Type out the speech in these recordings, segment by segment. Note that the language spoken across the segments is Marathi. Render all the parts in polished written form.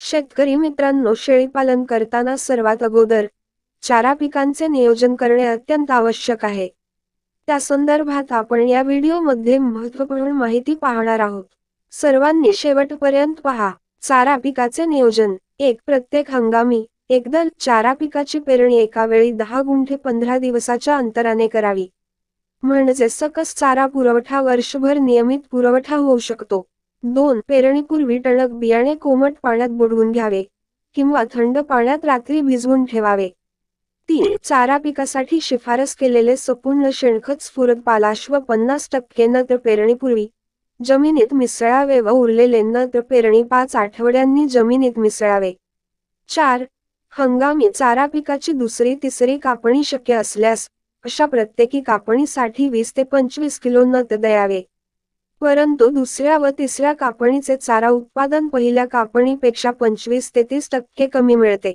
शेतकरी मित्रांनो, शेळीपालन करताना सर्वात अगोदर चारा पिकांचे नियोजन करणे अत्यंत आवश्यक आहे. त्या संदर्भात आपण या व्हिडिओमध्ये महत्त्वपूर्ण माहिती पाहणार आहोत. सर्वांनी शेवटपर्यंत पहा. चारा पिकाचे नियोजन. प्रत्येक हंगामी एकदा चारा पिकाची पेरणी एका वेळी 10 गुंठे 15 दिवसाच्या अंतराने करावी. म्हणजे सकस चारा पुरवठा वर्षभर नियमित पुरवठा होऊ शकतो. 2. पेरणीपूर्वी टणक बियाणे कोमट पाण्यात बुडवून घ्यावे किंवा थंड पाण्यात रात्री भिजवून ठेवावे. 3. चारा पिकासाठी शिफारस केलेले संपूर्ण शेणखत स्फुरद पालाश व 50% नत्र पेरणीपूर्वी जमिनीत मिसळावे व उरलेले नत्र पेरणी 5 आठवड्यांनी जमिनीत मिसळावे. 4. हंगामी चारा पिकाची दुसरी तिसरी कापणी शक्य असल्यास अशा प्रत्येकी कापणीसाठी 20 ते 25 किलो नत्र द्यावे. परंतु दुसऱ्या व तिसऱ्या कापणीचे चारा उत्पादन पहिल्या कापणीपेक्षा 25 ते 30% कमी मिळते.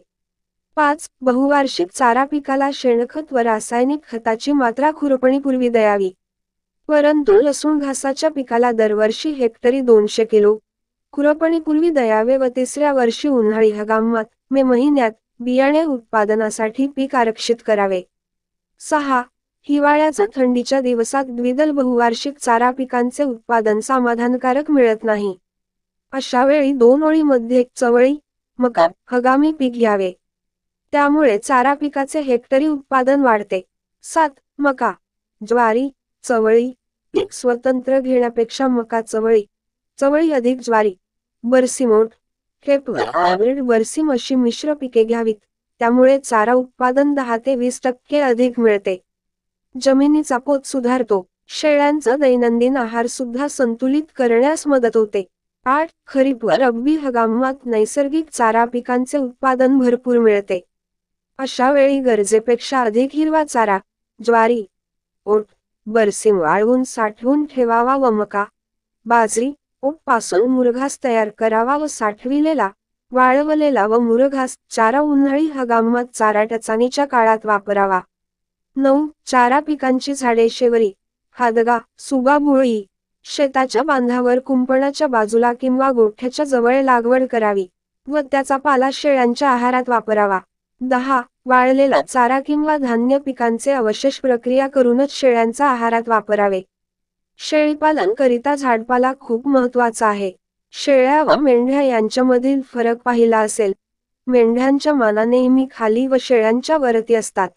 5. बहुवार्षिक चारा पिकाला शेणखत व रासायनिक खताची मात्रा खुरपणीपूर्वी द्यावी. परंतु लसूण घासाच्या पिकाला दरवर्षी हेक्टरी 200 किलो खुरपणीपूर्वी द्यावे व तिसऱ्या वर्षी उन्हाळी हंगामात मे महिन्यात बियाणे उत्पादनासाठी पीक आरक्षित करावे. 6. हिवाळ्याच्या थंडीच्या दिवसात द्विदल बहुवार्षिक चारा पिकांचे उत्पादन समाधानकारक मिळत नाही. अशा वेळी 2 ओळीमध्ये चवळी, मका हंगामी पीक घ्यावे. त्यामुळे चारा पिकाचे हेक्टरी उत्पादन वाढते. 7. मका, ज्वारी, चवळी पीक स्वतंत्र घेण्यापेक्षा मका चवळी अधिक ज्वारी, बरसीमोड, हायब्रिड बरसीम अशी मिश्र पिके घ्यावीत. त्यामुळे चारा उत्पादन 10 ते 20% अधिक मिळते. जमिनीचा पोत सुधारतो. शेळ्यांचा दैनंदिन आहार सुद्धा संतुलित करण्यास मदत होते. 8. खरीप व रब्बी हंगामात नैसर्गिक चारा पिकांचे उत्पादन भरपूर मिळते. अशा वेळी गरजेपेक्षा अधिक हिरवा चारा, ज्वारी, ओट, बरसीम वाळवून साठवून ठेवावा व मका, बाजरी, ओट पासून मुरघास तयार करावा व साठविलेला, वाळवलेला व मुरघास चारा उन्हाळी हंगामात चारा टंचाईच्या काळात वापरावा. 9. चारा पिकांची झाडे शेवरी, हादगा, सुबाबुळी शेताच्या बांधावर कुंपणाच्या बाजूला किंवा गोठ्याच्या जवळ लागवड करावी व त्याचा पाला शेळ्यांच्या आहारात वापरावा. 10. वाळलेला चारा किंवा धान्य पिकांचे अवशेष प्रक्रिया करूनच शेळ्यांचा आहारात वापरावे. शेळीपालन करिता झाडपाला खूप महत्त्वाचा आहे. शेळ्या व मेंढ्या यांच्यामधील फरक पाहिला असेल. मेंढ्यांच्या माना नेहमी खाली व शेळ्यांच्या वरती असतात.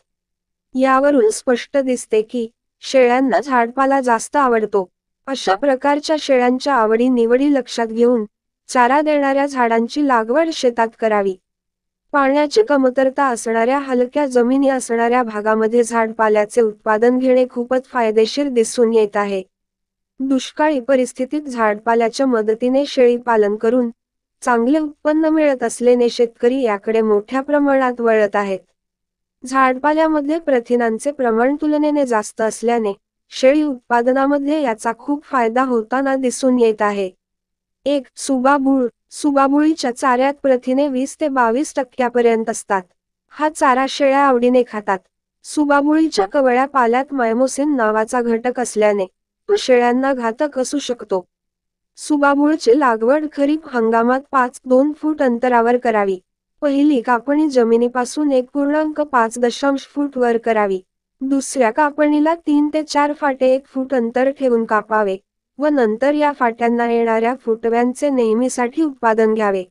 यावरून स्पष्ट दिसते की शेळ्यांना झाडपाला जास्त आवडतो. अशा प्रकारच्या शेळ्यांच्या आवडी निवडी लक्षात घेऊन चारा देणाऱ्या झाडांची लागवड शेतात करावी. पाण्याची कमतरता असणाऱ्या हलक्या जमिनी असणाऱ्या भागामध्ये झाडपाल्याचे उत्पादन घेणे खूपच फायदेशीर दिसून येत आहे. दुष्काळी परिस्थितीत झाडपाल्याच्या मदतीने शेळी पालन करून चांगले उत्पन्न मिळत असल्याने शेतकरी याकडे मोठ्या प्रमाणात वळत आहेत. झाडपाल्यामध्ये प्रथिनांचे प्रमाण तुलनेने जास्त असल्याने शेळी उत्पादनामध्ये याचा खूप फायदा होताना दिसून येत आहे. 1. सुबाबूळ. सुबाबुळीच्या चाऱ्यात प्रथिने 20 ते 22% असतात. हा चारा शेळ्या आवडीने खातात. सुबाबुळीच्या कवळ्या पाल्यात मायमोसिन नावाचा घटक असल्याने तो शेळ्यांना घातक असू शकतो. सुबाबुळची लागवड खरीप हंगामात 5-2 फूट अंतरावर करावी. पहिली कापणी जमिनीपासून 1.5 फूट वर करावी. दुसऱ्या कापणीला 3 ते 4 फाटे 1 फूट अंतर ठेवून कापावे व नंतर या फाट्यांना येणाऱ्या फुटव्यांचे नेहमीसाठी उत्पादन घ्यावे.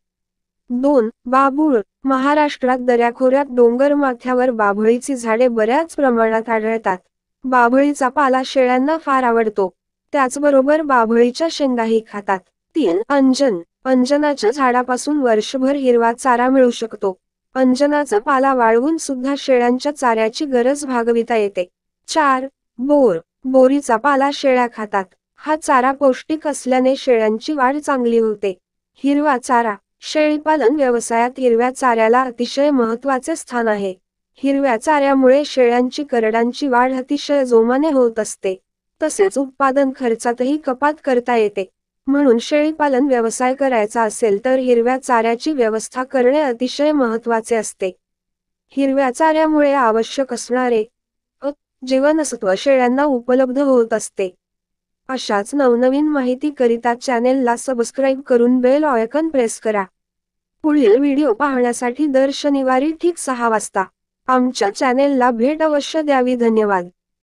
2. बाभूळ. महाराष्ट्रात दऱ्याखोऱ्यात डोंगर माथ्यावर बाभळीची झाडे बऱ्याच प्रमाणात आढळतात. बाभळीचा पाला शेळ्यांना फार आवडतो. त्याचबरोबर बाभळीच्या शेंगाही खातात. 3. अंजन. अंजनाच्या झाडापासून वर्षभर हिरवा चारा मिळू शकतो. अंजनाचा पाला वाळवून सुद्धा शेळ्यांच्या चाऱ्याची गरज भागविता येते. 4. बोर. बोरीचा पाला शेळ्या खातात. हा चारा पौष्टिक असल्याने शेळ्यांची वाढ चांगली होते. हिरवा चारा. शेळीपालन व्यवसायात हिरव्या चाऱ्याला अतिशय महत्त्वाचे स्थान आहे. हिरव्या चाऱ्यामुळे शेळ्यांची करडांची वाढ अतिशय जोमाने होत असते. तसेच उत्पादन खर्चातही कपात करता येते. म्हणून शेळीपालन व्यवसाय करायचा असेल तर हिरव्या चाऱ्याची व्यवस्था करणे अतिशय महत्त्वाचे असते. हिरव्या चाऱ्यामुळे आवश्यक असणारे जीवनसत्व शेळ्यांना उपलब्ध होत असते. अशाच नवनवीन माहिती करिता चॅनेलला सबस्क्राईब करून बेल आयकॉन प्रेस करा. पुढील व्हिडिओ पाहण्यासाठी दर शनिवारी ठीक 6 वाजता आमच्या चॅनेलला भेट अवश्य द्यावी. धन्यवाद.